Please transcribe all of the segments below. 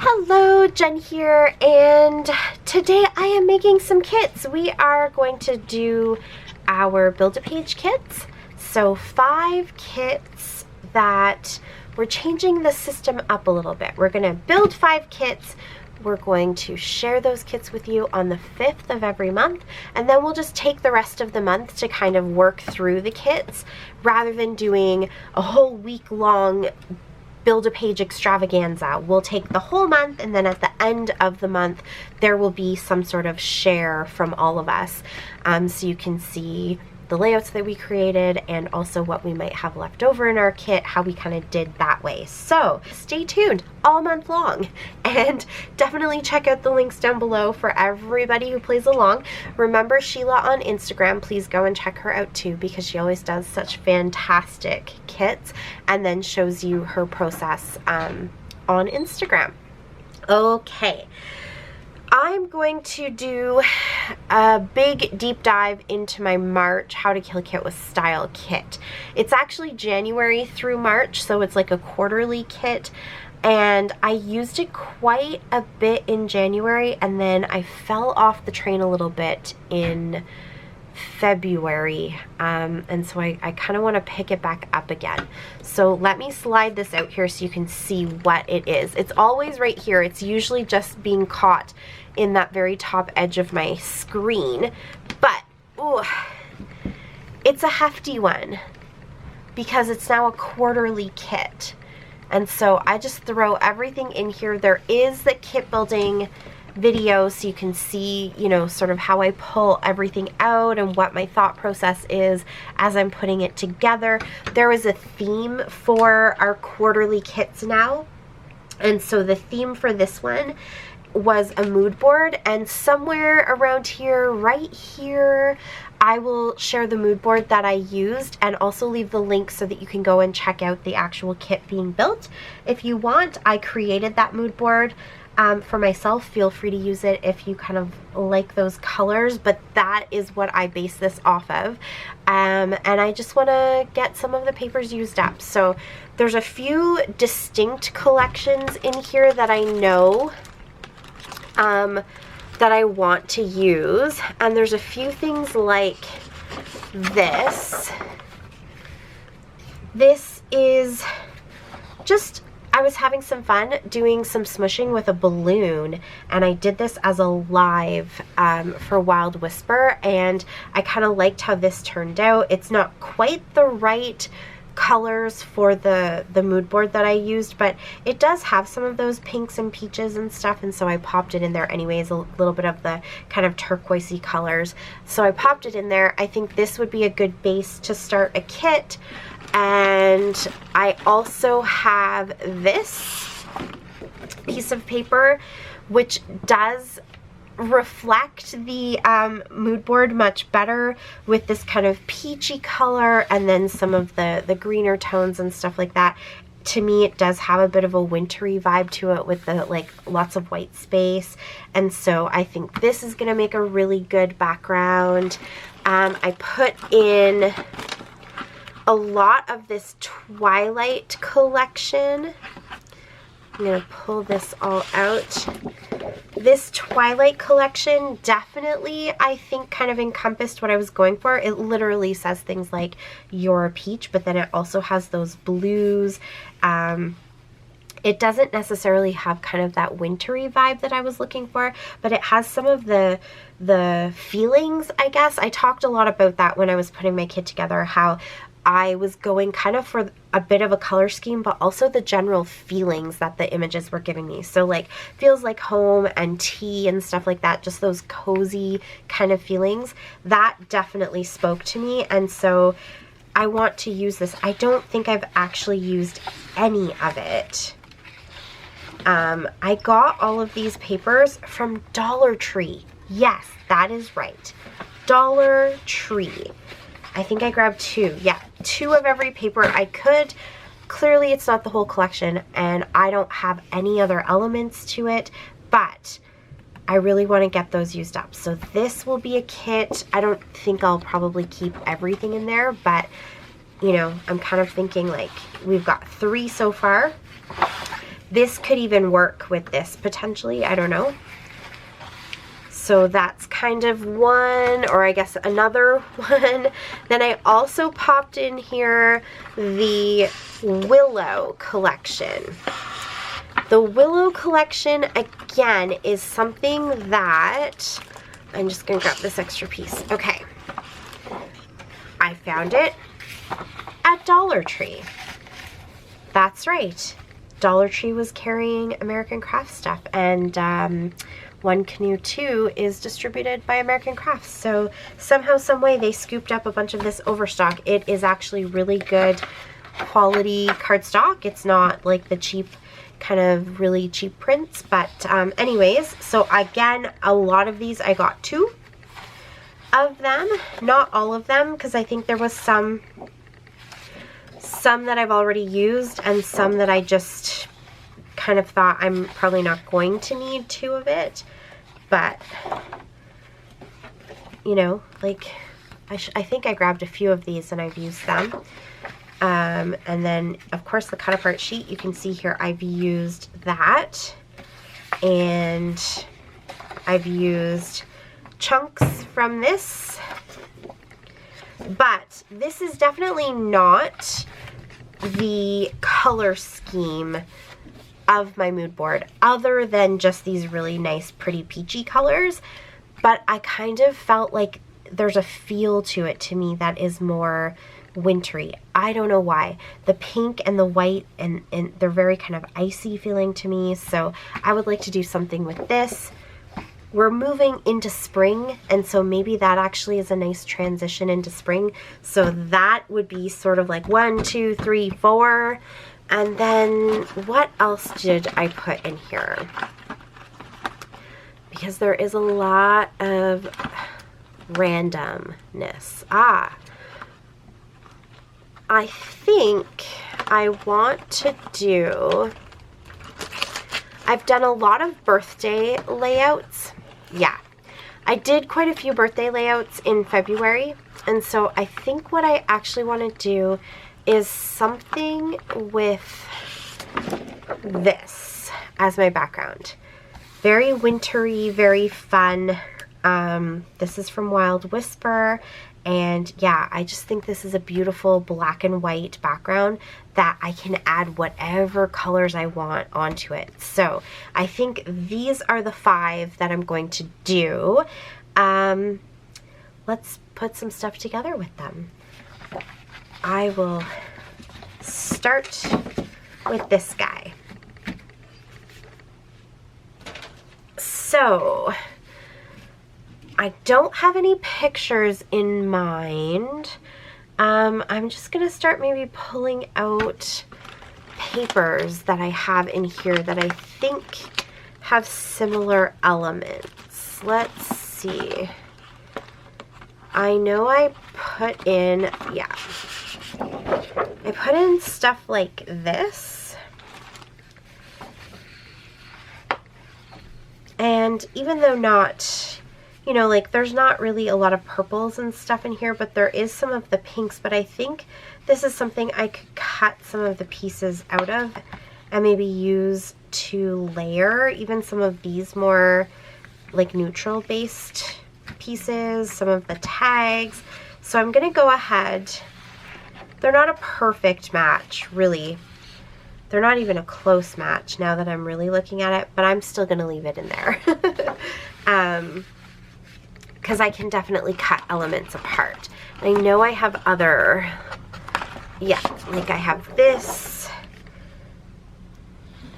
Hello, Jen here, and today I am making some kits. We are going to do our Build-A-Page kits. So 5 kits that we're changing the system up a little bit. We're going to build 5 kits. We're going to share those kits with you on the 5th of every month, and then we'll just take the rest of the month to kind of work through the kits rather than doing a whole week-long Build-A-Page extravaganza. We'll take the whole month, and then at the end of the month there will be some sort of share from all of us, so you can see the layouts that we created and also what we might have left over in our kit, how we kind of did that way. So stay tuned all month long, and definitely check out the links down below for everybody who plays along. Remember Sheila on Instagram, please go and check her out too, because she always does such fantastic kits and then shows you her process on Instagram. Okay, I'm going to do a big deep dive into my March How to Kill a Kit with Style kit. It's actually January through March, so it's like a quarterly kit, and I used it quite a bit in January, and then I fell off the train a little bit in February, and so I kind of want to pick it back up again. So let me slide this out here so you can see what it is. It's always right here. It's usually just being caught in that very top edge of my screen, but ooh, it's a hefty one because it's now a quarterly kit, and so I just throw everything in here. There is the kit building video so you can see, you know, sort of how I pull everything out and what my thought process is as I'm putting it together. There is a theme for our quarterly kits now, and so the theme for this one was a mood board, and somewhere around here, right here, I will share the mood board that I used and also leave the link so that you can go and check out the actual kit being built. If you want, I created that mood board for myself. Feel free to use it if you kind of like those colors, but that is what I base this off of, and I just want to get some of the papers used up. So there's a few distinct collections in here that I know that I want to use, and there's a few things like this. This is just, I was having some fun doing some smushing with a balloon, and I did this as a live for Wild Whisper, and I kind of liked how this turned out. It's not quite the right colors for the mood board that I used, but it does have some of those pinks and peaches and stuff, and so I popped it in there anyways, a little bit of the kind of turquoisey colors. So I popped it in there. I think this would be a good base to start a kit. And I also have this piece of paper, which does reflect the mood board much better with this kind of peachy color and then some of the greener tones and stuff like that. To me, it does have a bit of a wintry vibe to it with the like lots of white space, and so I think this is gonna make a really good background. I put in a lot of this Twilight collection. I'm gonna pull this all out. This Twilight collection definitely, I think, kind of encompassed what I was going for. It literally says things like "You're a peach," but then it also has those blues. It doesn't necessarily have kind of that wintry vibe that I was looking for, but it has some of the feelings, I guess. I talked a lot about that when I was putting my kit together, how I was going kind of for a bit of a color scheme, but also the general feelings that the images were giving me. So like feels like home and tea and stuff like that, just those cozy kind of feelings. That definitely spoke to me, and so I want to use this. I don't think I've actually used any of it. I got all of these papers from Dollar Tree. Yes, that is right. Dollar Tree. I think I grabbed 2. Yeah, 2 of every paper I could. Clearly it's not the whole collection, and I don't have any other elements to it, but I really want to get those used up. So this will be a kit. I don't think I'll probably keep everything in there, but you know, I'm kind of thinking like we've got 3 so far. this could even work with this potentially, I don't know. So that's kind of one, or I guess another one. Then I also popped in here the Willow collection. The Willow collection, again, is something that, I'm just gonna grab this extra piece. Okay, I found it at Dollar Tree. That's right, Dollar Tree was carrying American Craft stuff, and One Canoe 2 is distributed by American Crafts. So somehow, some way, they scooped up a bunch of this overstock. It is actually really good quality cardstock. It's not like the cheap, kind of really cheap prints. But anyways, so again, a lot of these, I got 2 of them. Not all of them, because I think there was some that I've already used and some that I just kind of thought I'm probably not going to need 2 of it, but you know, like I think I grabbed a few of these and I've used them. And then of course the cut apart sheet, you can see here I've used that, and I've used chunks from this, but this is definitely not the color scheme of my mood board, other than just these really nice pretty peachy colors. But I kind of felt like there's a feel to it to me that is more wintry. I don't know why. The pink and the white, and they're very kind of icy feeling to me, so I would like to do something with this. We're moving into spring, and so maybe that actually is a nice transition into spring. So that would be sort of like 1, 2, 3, 4. And then what else did I put in here? Because there is a lot of randomness. I think I want to do, I've done a lot of birthday layouts. Yeah, I did quite a few birthday layouts in February. And so I think what I actually want to do is something with this as my background. Very wintry, very fun. This is from Wild Whisper, and yeah, I just think this is a beautiful black and white background that I can add whatever colors I want onto it. So I think these are the 5 that I'm going to do. Let's put some stuff together with them. I will start with this guy. So I don't have any pictures in mind. I'm just gonna start maybe pulling out papers that I have in here that I think have similar elements. Let's see. I know I put in, yeah, I put in stuff like this. And even though not, you know, like there's not really a lot of purples and stuff in here, but there is some of the pinks. But I think this is something I could cut some of the pieces out of and maybe use to layer even some of these more like neutral based pieces, some of the tags. So I'm gonna go ahead. They're not a perfect match, really. They're not even a close match now that I'm really looking at it, but I'm still gonna leave it in there. Because I can definitely cut elements apart. I know I have other, yeah, like I have this.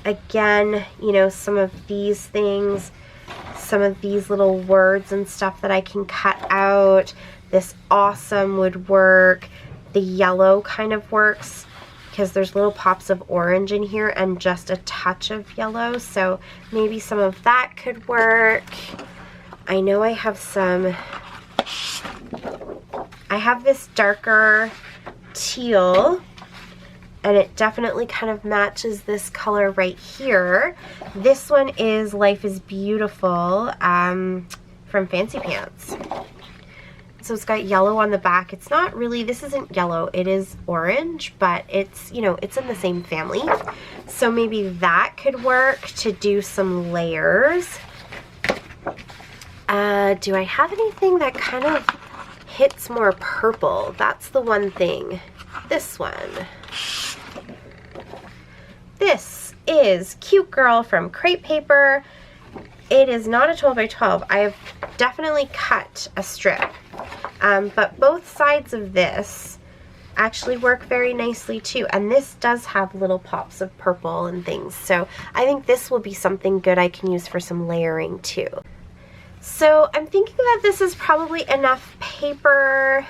Again, you know, some of these things, some of these little words and stuff that I can cut out. This awesome would work. The yellow kind of works because there's little pops of orange in here and just a touch of yellow. So maybe some of that could work. I know I have some, I have this darker teal, and it definitely kind of matches this color right here. This one is Life is Beautiful from Fancy Pants. So it's got yellow on the back. It's not really, this isn't yellow, it is orange, but it's, you know, it's in the same family. So maybe that could work to do some layers. Do I have anything that kind of hits more purple? That's the one thing. This one. This is Cute Girl from Crepe Paper. It is not a 12 by 12. I have definitely cut a strip. But both sides of this actually work very nicely too. And this does have little pops of purple and things. So I think this will be something good I can use for some layering too. So I'm thinking that this is probably enough paper.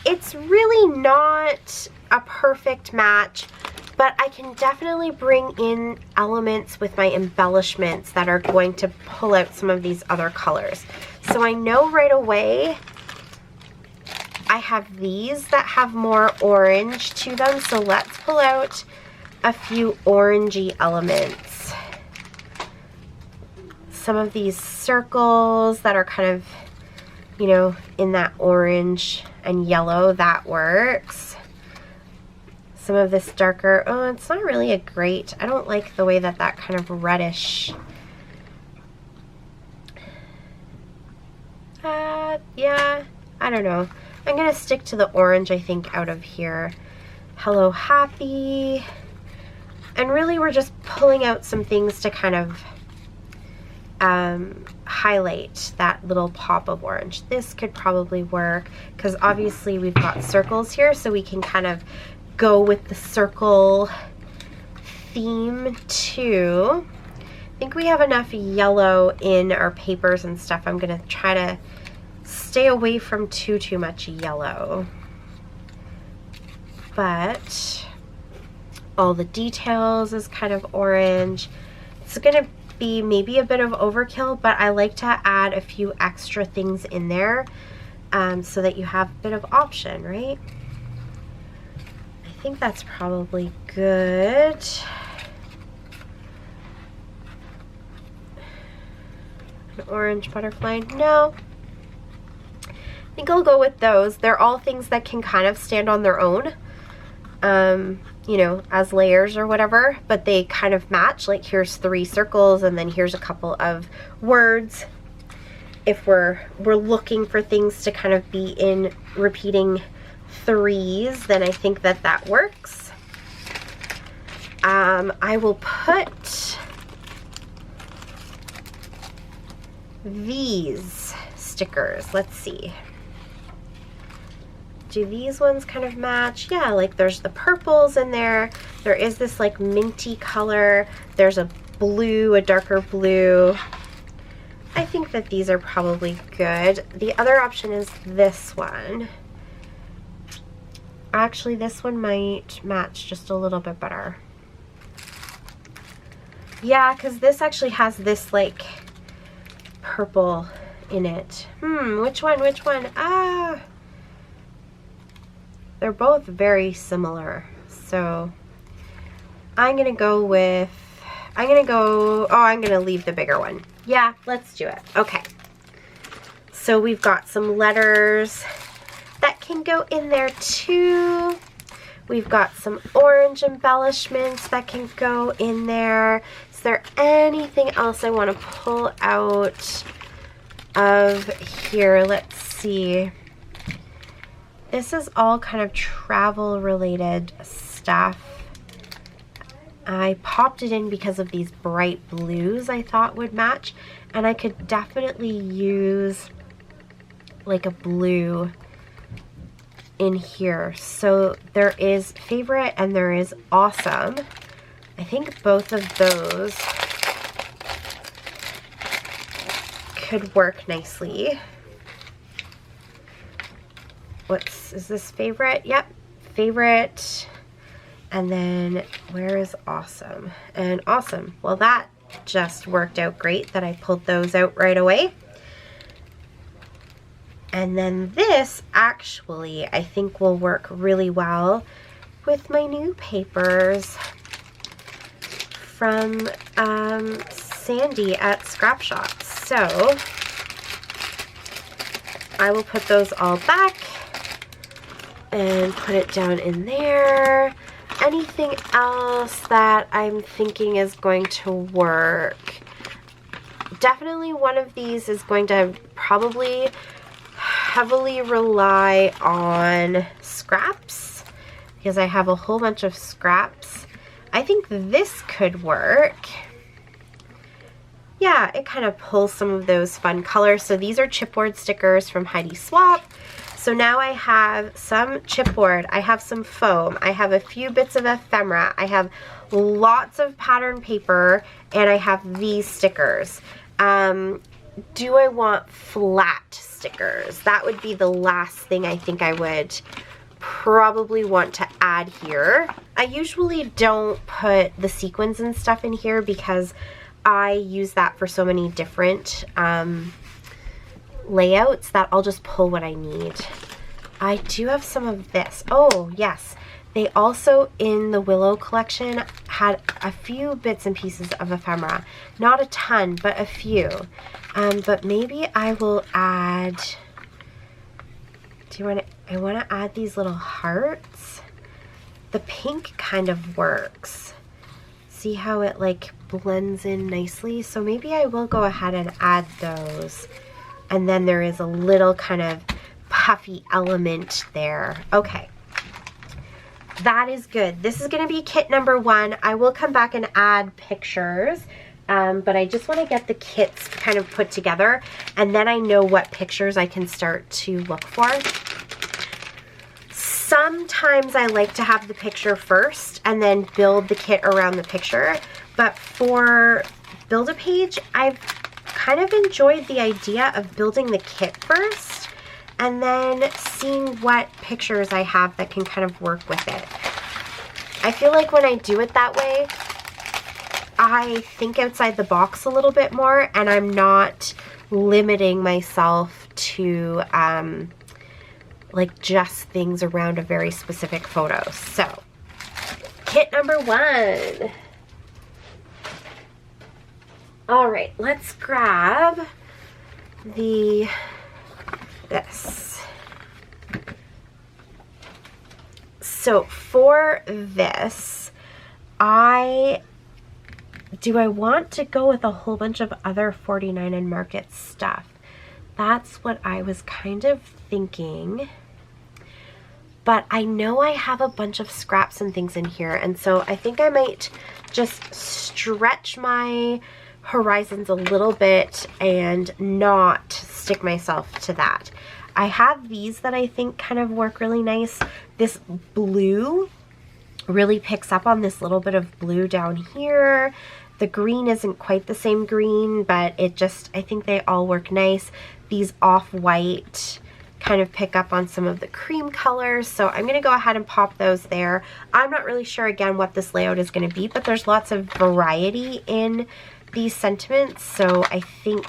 It's really not a perfect match, but I can definitely bring in elements with my embellishments that are going to pull out some of these other colors. So I know right away I have these that have more orange to them, so let's pull out a few orangey elements. Some of these circles that are kind of, you know, in that orange and yellow, that works. Some of this darker, oh, it's not really a great, I don't like the way that that kind of reddish, yeah, I don't know. I'm gonna stick to the orange, I think, out of here. Hello Happy. And really we're just pulling out some things to kind of highlight that little pop of orange. This could probably work because obviously we've got circles here, so we can kind of go with the circle theme too. I think we have enough yellow in our papers and stuff. I'm gonna try to stay away from too much yellow, but all the details is kind of orange. It's gonna be maybe a bit of overkill, but I like to add a few extra things in there so that you have a bit of option, right? I think that's probably good. An orange butterfly, no. I think I'll go with those. They're all things that can kind of stand on their own, you know, as layers or whatever, but they kind of match. Like here's 3 circles and then here's a couple of words. If we're looking for things to kind of be in repeating 3s, then I think that that works. I will put these stickers. Let's see. Do these ones kind of match? Yeah, like there's the purples in there. There is this like minty color. There's a blue, a darker blue. I think that these are probably good. The other option is this one. Actually, this one might match just a little bit better. Yeah, because this actually has this like purple in it. Which one? Which one? Ah, they're both very similar. So I'm gonna go with, I'm gonna leave the bigger one. Yeah, let's do it. Okay. So we've got some letters that can go in there too. We've got some orange embellishments that can go in there. Is there anything else I want to pull out of here? Let's see. This is all kind of travel related stuff. I popped it in because of these bright blues I thought would match, and I could definitely use like a blue in here. So there is favorite and there is awesome. I think both of those could work nicely. Is this favorite? Yep, favorite. And then where is awesome? And awesome. Well, that just worked out great that I pulled those out right away. And then this actually I think will work really well with my new papers from Sandy at Scrap Shop. So I will put those all back and put it down in there. Anything else that I'm thinking is going to work? Definitely one of these is going to probably heavily rely on scraps because I have a whole bunch of scraps. I think this could work. Yeah, it kind of pulls some of those fun colors. So these are chipboard stickers from Heidi Swap. So now I have some chipboard, I have some foam, I have a few bits of ephemera, I have lots of pattern paper, and I have these stickers. Do I want flat stickers? That would be the last thing I think I would probably want to add here. I usually don't put the sequins and stuff in here because I use that for so many different layouts that I'll just pull what I need. I do have some of this. Oh, yes. They also, in the Willow collection, had a few bits and pieces of ephemera. Not a ton, but a few. But maybe I will add... I want to add these little hearts. The pink kind of works. See how it like blends in nicely? So maybe I will go ahead and add those. And then there is a little kind of puffy element there. Okay. That is good. This is going to be kit number 1. I will come back and add pictures, but I just want to get the kits kind of put together, and then I know what pictures I can start to look for. Sometimes I like to have the picture first and then build the kit around the picture, but for Build-A-Page, I've kind of enjoyed the idea of building the kit first and then seeing what pictures I have that can kind of work with it. I feel like when I do it that way, I think outside the box a little bit more, and I'm not limiting myself to like just things around a very specific photo. So, kit number 1. All right, let's grab this. So for this, do I want to go with a whole bunch of other 49 and Market stuff? That's what I was kind of thinking. But I know I have a bunch of scraps and things in here, and so I think I might just stretch my horizons a little bit and not stick myself to that. I have these that I think kind of work really nice. This blue really picks up on this little bit of blue down here. The green isn't quite the same green, but it just, I think they all work nice. These off-white kind of pick up on some of the cream colors, so I'm going to go ahead and pop those there. I'm not really sure, again, what this layout is going to be, but there's lots of variety in these sentiments, so I think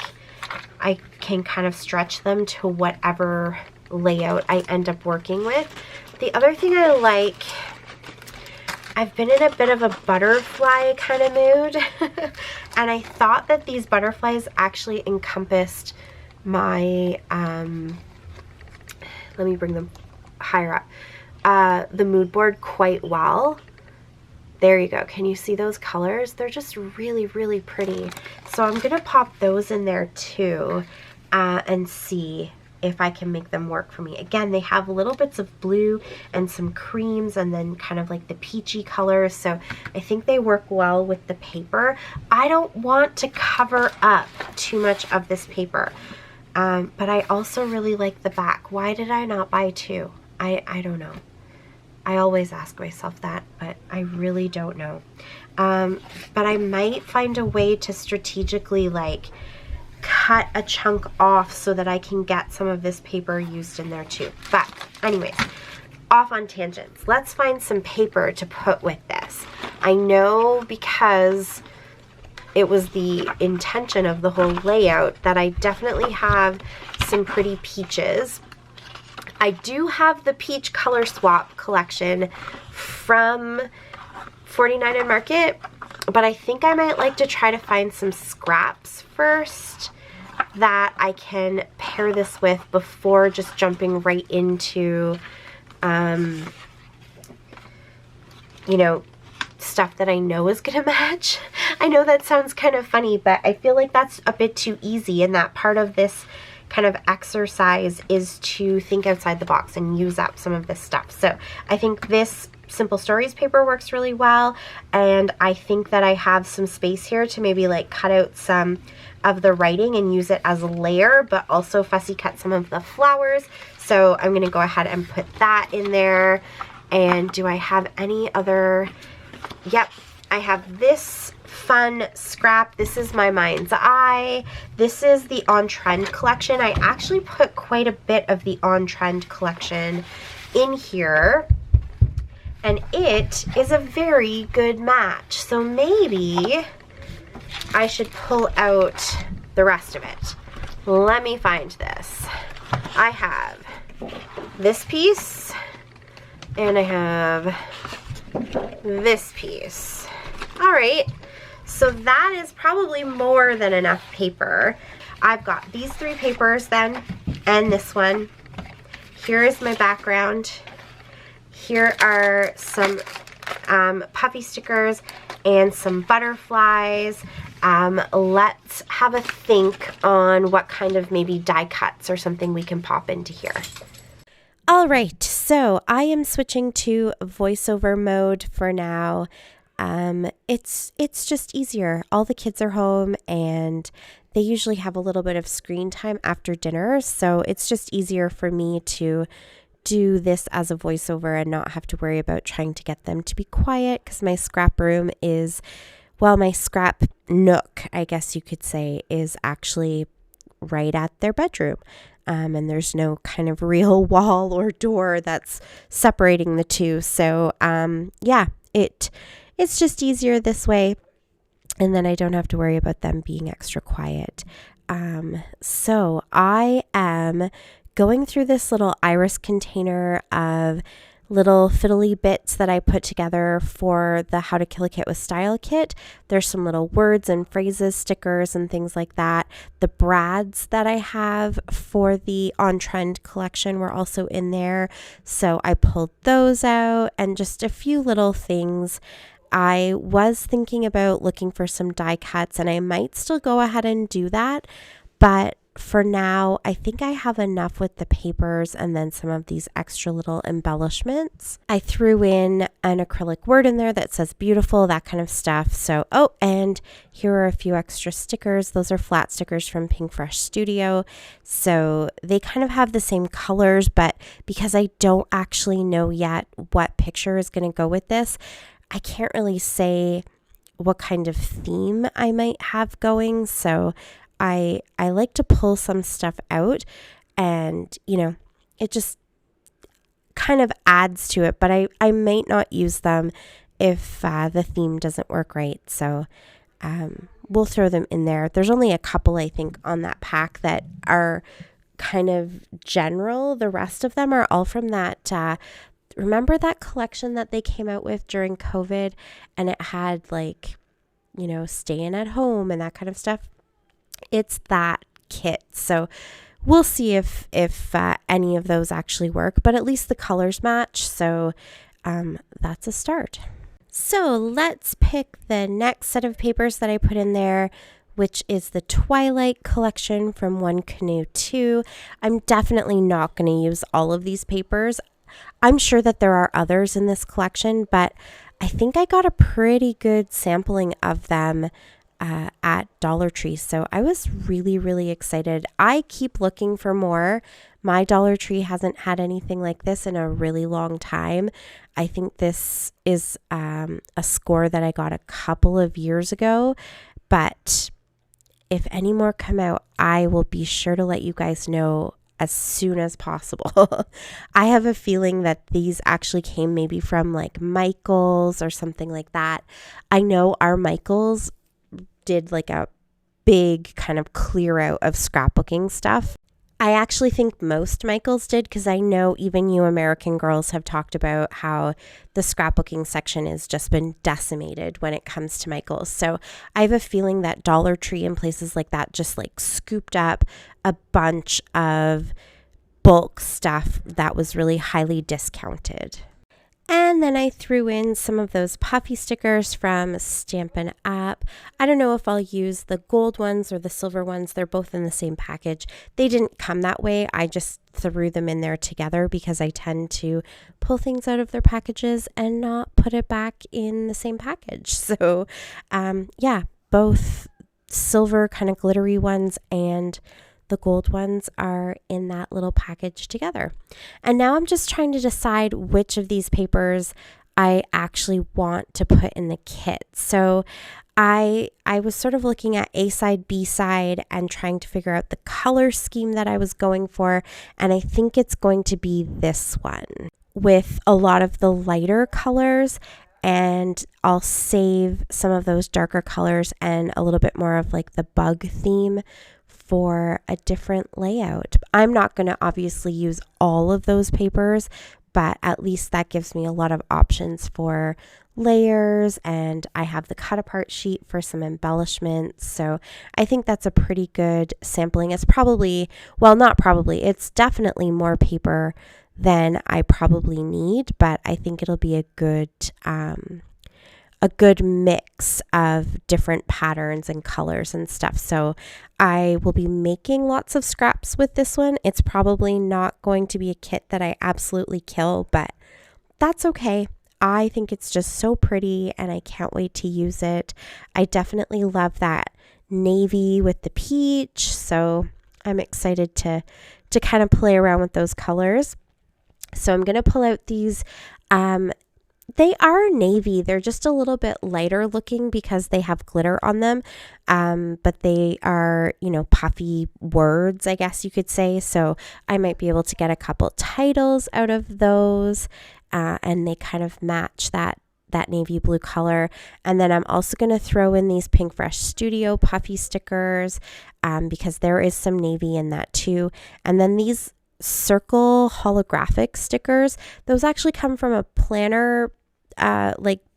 I can kind of stretch them to whatever layout I end up working with. The other thing I like, I've been in a bit of a butterfly kind of mood, and I thought that these butterflies actually encompassed my, let me bring them higher up, the mood board quite well. There you go. Can you see those colors? They're just really, really pretty. So I'm going to pop those in there too and see if I can make them work for me. Again, they have little bits of blue and some creams and then kind of like the peachy colors. So I think they work well with the paper. I don't want to cover up too much of this paper. But I also really like the back. Why did I not buy 2? I don't know. I always ask myself that, but I really don't know. But I might find a way to strategically like cut a chunk off so that I can get some of this paper used in there too. But anyways, off on tangents. Let's find some paper to put with this. I know because it was the intention of the whole layout that I definitely have some pretty peaches. I do have the Peach Color Swap collection from 49 and Market, but I think I might like to try to find some scraps first. that I can pair this with before just jumping right into, you know, stuff that I know is going to match. I know that sounds kind of funny, but I feel like that's a bit too easy, and that part of this kind of exercise is to think outside the box and use up some of this stuff. So I think this Simple Stories paper works really well, and I think that I have some space here to maybe like cut out some of the writing and use it as a layer, but also fussy cut some of the flowers. So I'm going to go ahead and put that in there. And do I have any other? Yep, I have this fun scrap. This is my Mind's Eye. This is the On Trend collection. I actually put quite a bit of the On Trend collection in here, and it is a very good match. So maybe I should pull out the rest of it. Let me find this. I have this piece, and I have this piece. All right, so that is probably more than enough paper. I've got these 3 papers then, and this one. Here is my background. Here are some puffy stickers and some butterflies. Let's have a think on what kind of maybe die cuts or something we can pop into here. All right, so I am switching to voiceover mode for now. It's just easier. All the kids are home, and they usually have a little bit of screen time after dinner, so it's just easier for me to do this as a voiceover and not have to worry about trying to get them to be quiet, because my scrap room is, well, my scrap nook, I guess you could say, is actually right at their bedroom. And there's no kind of real wall or door that's separating the two. So yeah, it's just easier this way. And then I don't have to worry about them being extra quiet. So I am going through this little iris container of little fiddly bits that I put together for the How to Kill a Kit with Style kit. There's some little words and phrases, stickers, and things like that. The brads that I have for the On Trend collection were also in there, so I pulled those out, and just a few little things. I was thinking about looking for some die cuts, and I might still go ahead and do that, but for now, I think I have enough with the papers and then some of these extra little embellishments. I threw in an acrylic word in there that says beautiful, that kind of stuff. So, oh, and here are a few extra stickers. Those are flat stickers from Pink Fresh Studio. So they kind of have the same colors, but because I don't actually know yet what picture is going to go with this, I can't really say what kind of theme I might have going. So I like to pull some stuff out, and, you know, it just kind of adds to it, but I might not use them if the theme doesn't work right. So we'll throw them in there. There's only a couple, I think, on that pack that are kind of general. The rest of them are all from that, remember that collection that they came out with during COVID, and it had, like, you know, staying at home and that kind of stuff? It's that kit. So we'll see if any of those actually work, but at least the colors match. So that's a start. So let's pick the next set of papers that I put in there, which is the Twilight collection from One Canoe 2. I'm definitely not going to use all of these papers. I'm sure that there are others in this collection, but I think I got a pretty good sampling of them at Dollar Tree. So I was really, really excited. I keep looking for more. My Dollar Tree hasn't had anything like this in a really long time. I think this is a score that I got a couple of years ago, but if any more come out, I will be sure to let you guys know as soon as possible. I have a feeling that these actually came maybe from like Michael's or something like that. I know our Michael's did like a big kind of clear out of scrapbooking stuff. I actually think most Michaels did, because I know even you American girls have talked about how the scrapbooking section has just been decimated when it comes to Michaels. So I have a feeling that Dollar Tree and places like that just like scooped up a bunch of bulk stuff that was really highly discounted. And then I threw in some of those puffy stickers from Stampin' Up. I don't know if I'll use the gold ones or the silver ones. They're both in the same package. They didn't come that way. I just threw them in there together because I tend to pull things out of their packages and not put it back in the same package. So yeah, both silver kind of glittery ones and the gold ones are in that little package together. And now I'm just trying to decide which of these papers I actually want to put in the kit. So I was sort of looking at A side, B side, and trying to figure out the color scheme that I was going for. And I think it's going to be this one with a lot of the lighter colors, and I'll save some of those darker colors and a little bit more of like the bug theme for a different layout. I'm not going to obviously use all of those papers, but at least that gives me a lot of options for layers, and I have the cut apart sheet for some embellishments. So I think that's a pretty good sampling. It's probably, well, not probably, it's definitely more paper than I probably need, but I think it'll be a good mix of different patterns and colors and stuff. So I will be making lots of scraps with this one. It's probably not going to be a kit that I absolutely kill, but that's okay. I think it's just so pretty and I can't wait to use it. I definitely love that navy with the peach, so I'm excited to kind of play around with those colors. So I'm going to pull out these they are navy. They're just a little bit lighter looking because they have glitter on them. But they are, puffy words, I guess you could say. So I might be able to get a couple titles out of those. And they kind of match that navy blue color. And then I'm also going to throw in these Pink Fresh Studio puffy stickers because there is some navy in that too. And then these circle holographic stickers, those actually come from a planner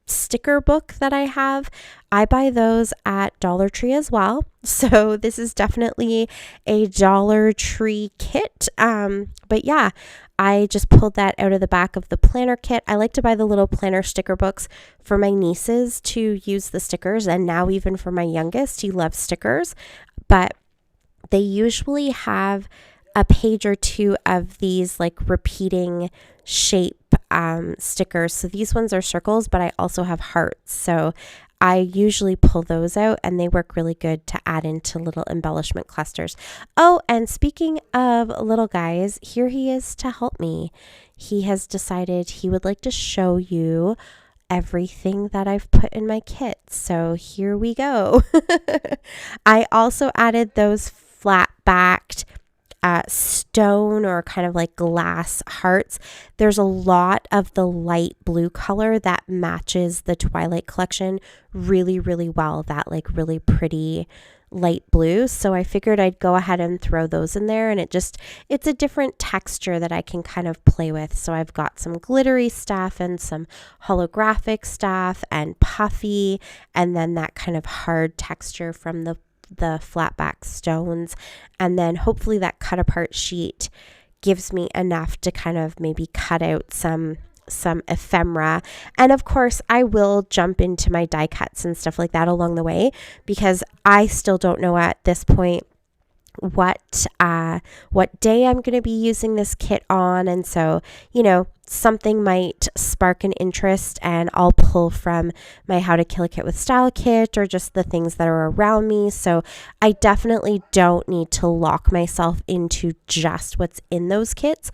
sticker book that I have. I buy those at Dollar Tree as well. So this is definitely a Dollar Tree kit. But yeah, I just pulled that out of the back of the planner kit. I like to buy the little planner sticker books for my nieces to use the stickers, and now even for my youngest, he loves stickers. But they usually have a page or two of these like repeating shape stickers. So these ones are circles, but I also have hearts. So I usually pull those out and they work really good to add into little embellishment clusters. Oh, and speaking of little guys, here he is to help me. He has decided he would like to show you everything that I've put in my kit. So here we go. I also added those flat backed stone or kind of like glass hearts. There's a lot of the light blue color that matches the Twilight collection really, really well. That like really pretty light blue. So I figured I'd go ahead and throw those in there, and it's a different texture that I can kind of play with. So I've got some glittery stuff and some holographic stuff and puffy, and then that kind of hard texture from the flat back stones, and then hopefully that cut apart sheet gives me enough to kind of maybe cut out some ephemera. And of course I will jump into my die cuts and stuff like that along the way, because I still don't know at this point what day I'm going to be using this kit on. And so, something might spark an interest and I'll pull from my How to Kill a Kit with Style kit or just the things that are around me. So I definitely don't need to lock myself into just what's in those kits.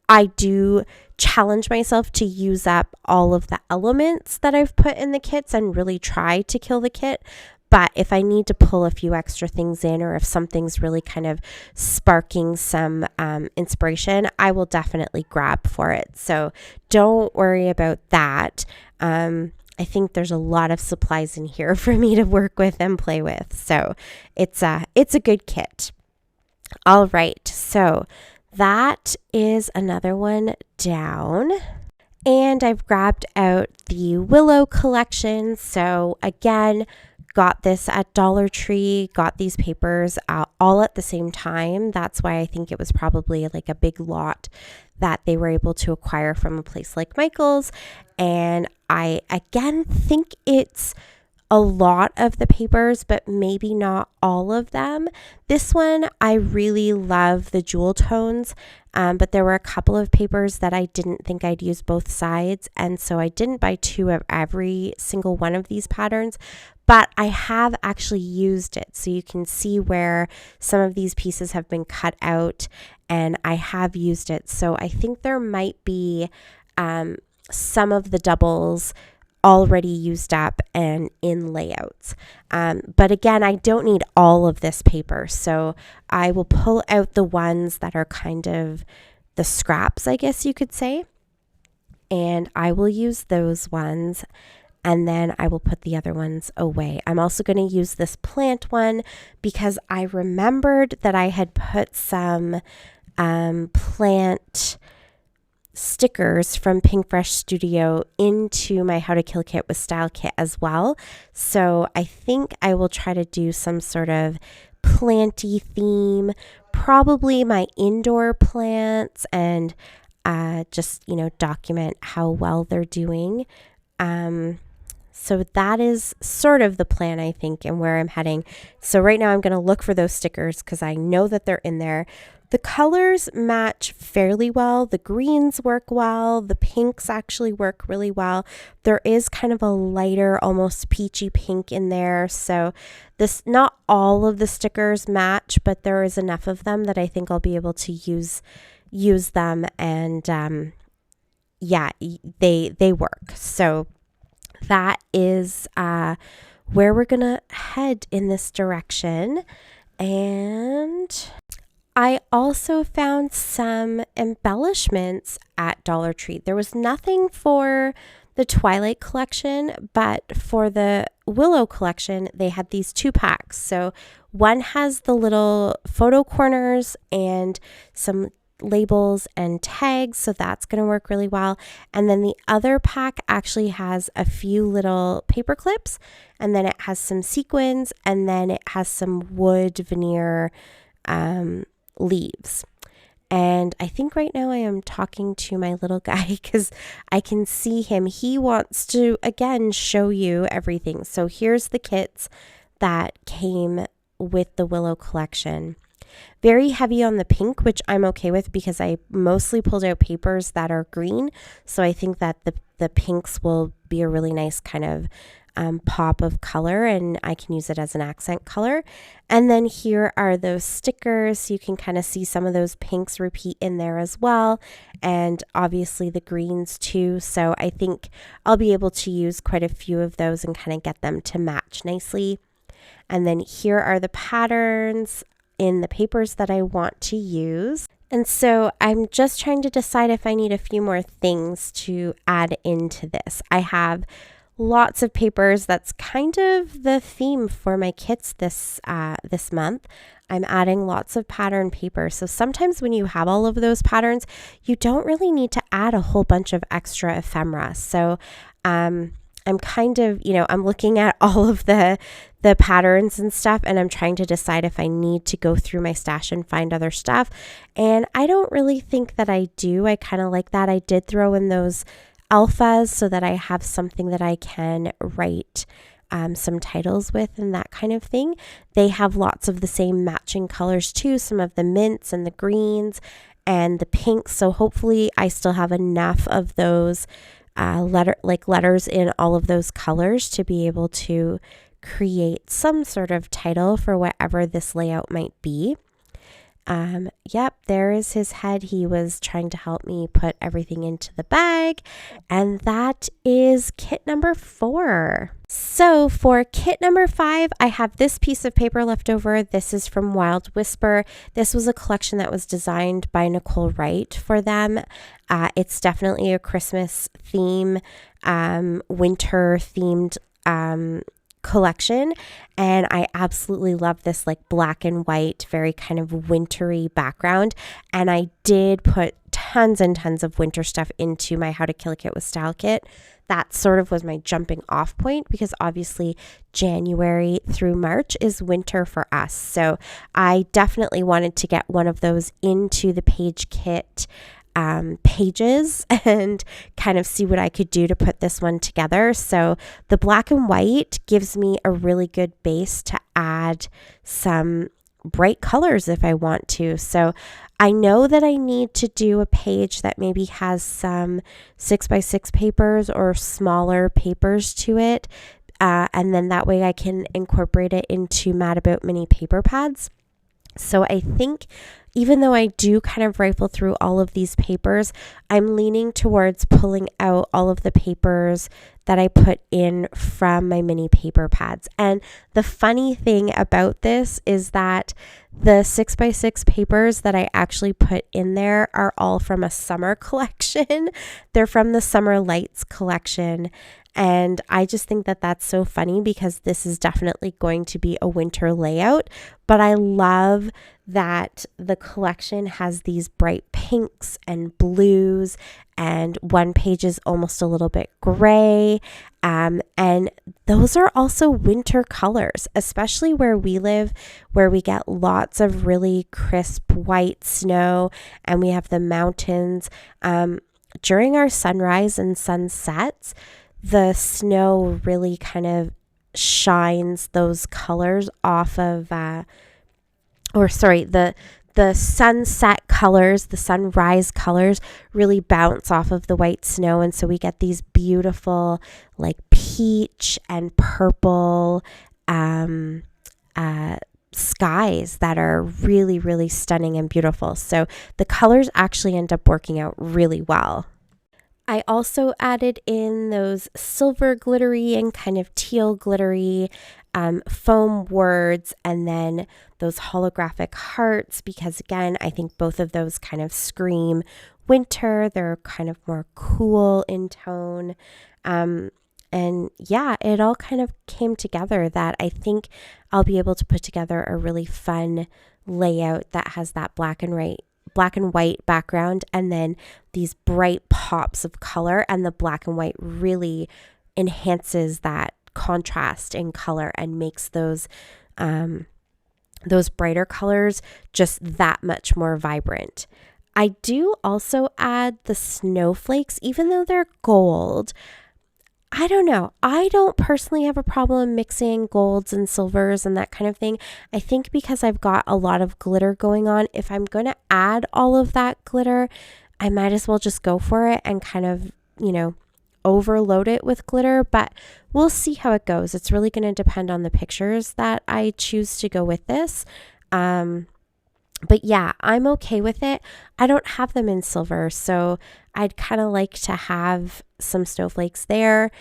I do challenge myself to use up all of the elements that I've put in the kits and really try to kill the kit. But if I need to pull a few extra things in, or if something's really kind of sparking some inspiration, I will definitely grab for it. So don't worry about that. I think there's a lot of supplies in here for me to work with and play with. So it's a good kit. All right, so that is another one down. And I've grabbed out the Willow collection. So again, got this at Dollar Tree, got these papers all at the same time. That's why I think it was probably like a big lot that they were able to acquire from a place like Michael's. And I again think it's a lot of the papers, but maybe not all of them. This one, I really love the jewel tones, but there were a couple of papers that I didn't think I'd use both sides, and so I didn't buy 2 of every single one of these patterns, but I have actually used it. So you can see where some of these pieces have been cut out, and I have used it. So I think there might be some of the doubles already used up and in layouts. But again, I don't need all of this paper. So I will pull out the ones that are kind of the scraps, I guess you could say. And I will use those ones. And then I will put the other ones away. I'm also going to use this plant one because I remembered that I had put some plant stickers from Pink Fresh Studio into my How to Kill Kit with Style kit as well. So I think I will try to do some sort of planty theme, probably my indoor plants, and just, document how well they're doing. So that is sort of the plan, I think, and where I'm heading. So right now I'm going to look for those stickers because I know that they're in there. The colors match fairly well. The greens work well. The pinks actually work really well. There is kind of a lighter, almost peachy pink in there. So not all of the stickers match, but there is enough of them that I think I'll be able to use them. And yeah, they work. So that is where we're gonna head in this direction. And I also found some embellishments at Dollar Tree. There was nothing for the Twilight collection, but for the Willow collection, they had these 2 packs. So one has the little photo corners and some labels and tags, so that's going to work really well. And then the other pack actually has a few little paper clips, and then it has some sequins, and then it has some wood veneer leaves. And I think right now I am talking to my little guy because I can see him. He wants to, again, show you everything. So here's the kits that came with the Willow collection. Very heavy on the pink, which I'm okay with because I mostly pulled out papers that are green. So I think that the pinks will be a really nice kind of pop of color, and I can use it as an accent color. And then here are those stickers. You can kind of see some of those pinks repeat in there as well, and obviously the greens too. So I think I'll be able to use quite a few of those and kind of get them to match nicely. And then here are the patterns in the papers that I want to use. And so I'm just trying to decide if I need a few more things to add into this. I have lots of papers. That's kind of the theme for my kits this month. I'm adding lots of pattern paper. So sometimes when you have all of those patterns, you don't really need to add a whole bunch of extra ephemera. So I'm kind of, I'm looking at all of the patterns and stuff, and I'm trying to decide if I need to go through my stash and find other stuff. And I don't really think that I do. I kind of like that. I did throw in those alphas so that I have something that I can write some titles with and that kind of thing. They have lots of the same matching colors too, some of the mints and the greens and the pinks. So hopefully I still have enough of those letters in all of those colors to be able to create some sort of title for whatever this layout might be. Yep, there is his head. He was trying to help me put everything into the bag, and that is kit number 4. So for kit number 5, I have this piece of paper left over. This is from Wild Whisper. This was a collection that was designed by Nicole Wright for them. It's definitely a Christmas theme, winter themed collection, and I absolutely love this like black and white, very kind of wintry background. And I did put tons and tons of winter stuff into my How to Kill a Kit with Style kit. That sort of was my jumping off point, because obviously January through March is winter for us. So I definitely wanted to get one of those into the page kit pages and kind of see what I could do to put this one together. So the black and white gives me a really good base to add some bright colors if I want to. So I know that I need to do a page that maybe has some 6x6 papers or smaller papers to it. And then that way I can incorporate it into Mad About mini paper pads. So I think even though I do kind of rifle through all of these papers, I'm leaning towards pulling out all of the papers that I put in from my mini paper pads. And the funny thing about this is that the 6x6 papers that I actually put in there are all from a summer collection. They're from the Summer Lights collection. And I just think that that's so funny, because this is definitely going to be a winter layout. But I love that the collection has these bright pinks and blues, and one page is almost a little bit gray. And those are also winter colors, especially where we live, where we get lots of really crisp white snow and we have the mountains. During our sunrise and sunsets, the snow really kind of shines those colors off of, the sunset colors, the sunrise colors really bounce off of the white snow. And so we get these beautiful like peach and purple skies that are really, really stunning and beautiful. So the colors actually end up working out really well. I also added in those silver glittery and kind of teal glittery foam words, and then those holographic hearts, because again, I think both of those kind of scream winter. They're kind of more cool in tone. And yeah, it all kind of came together that I think I'll be able to put together a really fun layout that has that black and white background, and then these bright pops of color, and the black and white really enhances that contrast in color and makes those brighter colors just that much more vibrant. I do also add the snowflakes, even though they're gold. I don't know. I don't personally have a problem mixing golds and silvers and that kind of thing. I think because I've got a lot of glitter going on, if I'm going to add all of that glitter, I might as well just go for it and kind of, overload it with glitter. But we'll see how it goes. It's really going to depend on the pictures that I choose to go with this. But yeah, I'm okay with it. I don't have them in silver, so I'd kind of like to have some snowflakes there.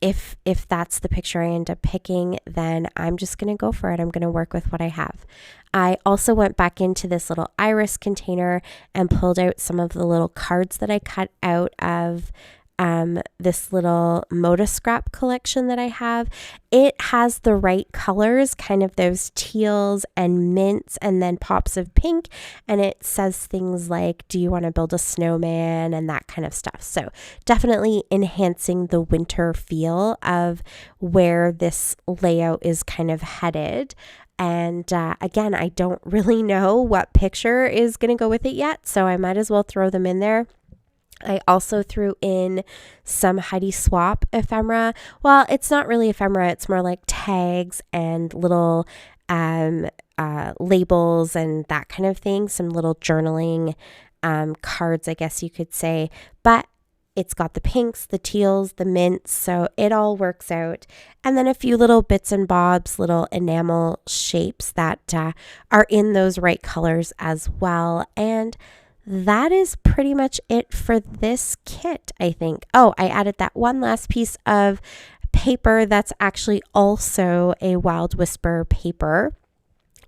If that's the picture I end up picking, then I'm just going to go for it. I'm going to work with what I have. I also went back into this little iris container and pulled out some of the little cards that I cut out of this little Moda Scrap collection that I have. It has the right colors, kind of those teals and mints and then pops of pink, and it says things like, do you want to build a snowman, and that kind of stuff. So definitely enhancing the winter feel of where this layout is kind of headed. And again, I don't really know what picture is going to go with it yet, so I might as well throw them in there. I also threw in some Heidi Swap ephemera. Well, it's not really ephemera. It's more like tags and little labels and that kind of thing. Some little journaling cards, I guess you could say. But it's got the pinks, the teals, the mints, so it all works out. And then a few little bits and bobs, little enamel shapes that are in those right colors as well. And that is pretty much it for this kit, I think. Oh, I added that one last piece of paper that's actually also a Wild Whisper paper.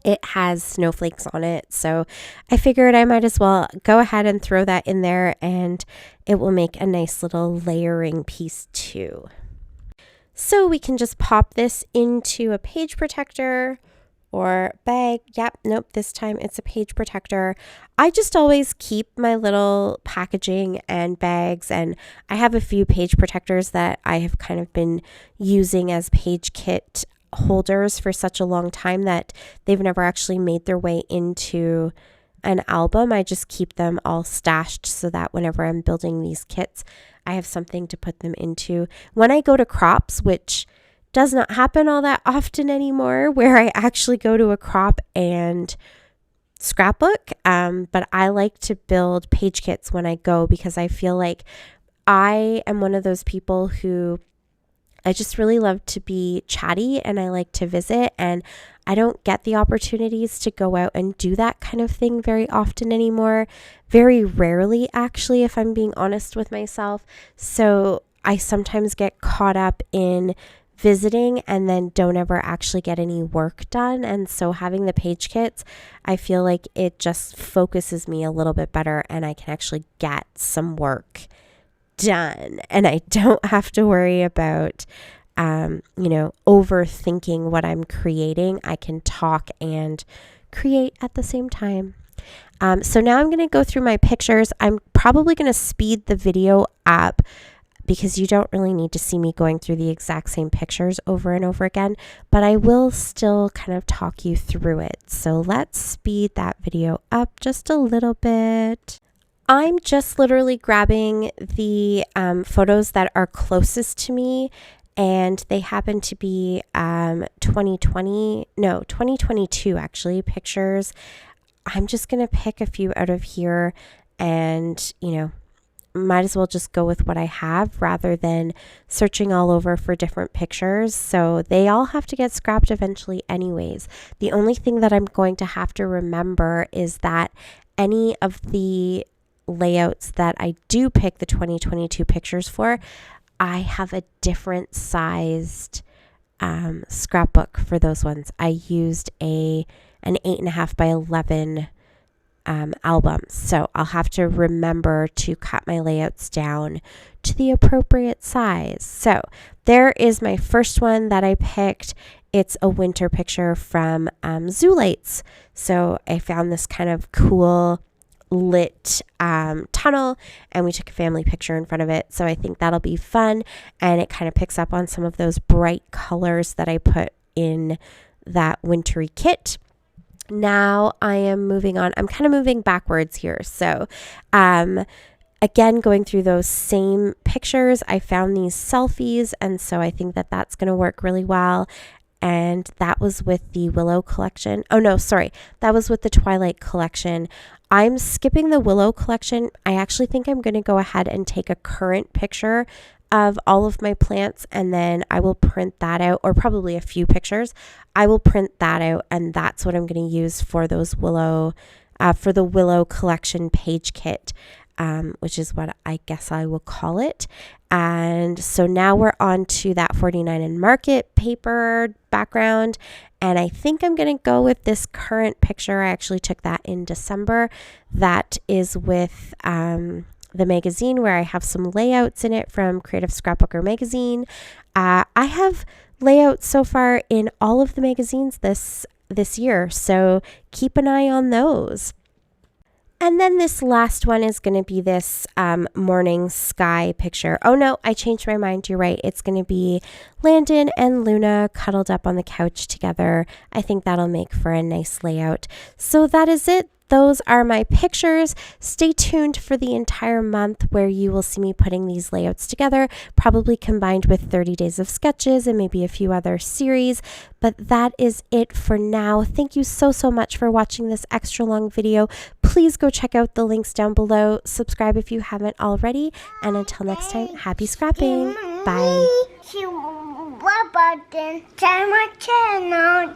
It has snowflakes on it, so I figured I might as well go ahead and throw that in there, and it will make a nice little layering piece too. So we can just pop this into a page protector or bag. Yep, nope, this time it's a page protector. I just always keep my little packaging and bags, and I have a few page protectors that I have kind of been using as page kit holders for such a long time that they've never actually made their way into an album. I just keep them all stashed so that whenever I'm building these kits, I have something to put them into. When I go to crops, which does not happen all that often anymore, where I actually go to a crop and scrapbook, but I like to build page kits when I go because I feel like I am one of those people who I just really love to be chatty and I like to visit, and I don't get the opportunities to go out and do that kind of thing very often anymore. Very rarely, actually, if I'm being honest with myself. So I sometimes get caught up in visiting and then don't ever actually get any work done. And so having the page kits, I feel like it just focuses me a little bit better and I can actually get some work done. And I don't have to worry about, overthinking what I'm creating. I can talk and create at the same time. So now I'm going to go through my pictures. I'm probably going to speed the video up because you don't really need to see me going through the exact same pictures over and over again, but I will still kind of talk you through it. So let's speed that video up just a little bit. I'm just literally grabbing the photos that are closest to me, and they happen to be 2022 actually pictures. I'm just going to pick a few out of here and, might as well just go with what I have rather than searching all over for different pictures. So they all have to get scrapped eventually anyways. The only thing that I'm going to have to remember is that any of the layouts that I do pick the 2022 pictures for, I have a different sized scrapbook for those ones. I used an 8.5 by 11 album. So I'll have to remember to cut my layouts down to the appropriate size. So there is my first one that I picked. It's a winter picture from Zoo Lights. So I found this kind of cool lit tunnel and we took a family picture in front of it. So I think that'll be fun, and it kind of picks up on some of those bright colors that I put in that wintry kit. Now I am moving on. I'm kind of moving backwards here. So again, going through those same pictures, I found these selfies, and so I think that that's going to work really well. And that was with the Willow collection. Oh no, sorry. That was with the Twilight collection. I'm skipping the Willow collection. I actually think I'm going to go ahead and take a current picture of all of my plants, and then I will print that out, or probably a few pictures. I will print that out, and that's what I'm going to use for those Willow, for the Willow collection page kit, which is what I guess I will call it. And so now we're on to that 49 and Market paper background, and I think I'm going to go with this current picture. I actually took that in December. That is with the magazine, where I have some layouts in it from Creative Scrapbooker magazine. I have layouts so far in all of the magazines this year, so keep an eye on those. And then this last one is going to be this morning sky picture. Oh no, I changed my mind. You're right. It's going to be Landon and Luna cuddled up on the couch together. I think that'll make for a nice layout. So that is it. Those are my pictures. Stay tuned for the entire month where you will see me putting these layouts together, probably combined with 30 days of sketches and maybe a few other series. But that is it for now. Thank you so much for watching this extra long video. Please go check out the links down below. Subscribe if you haven't already. And until next time, happy scrapping. Bye. Button, my channel.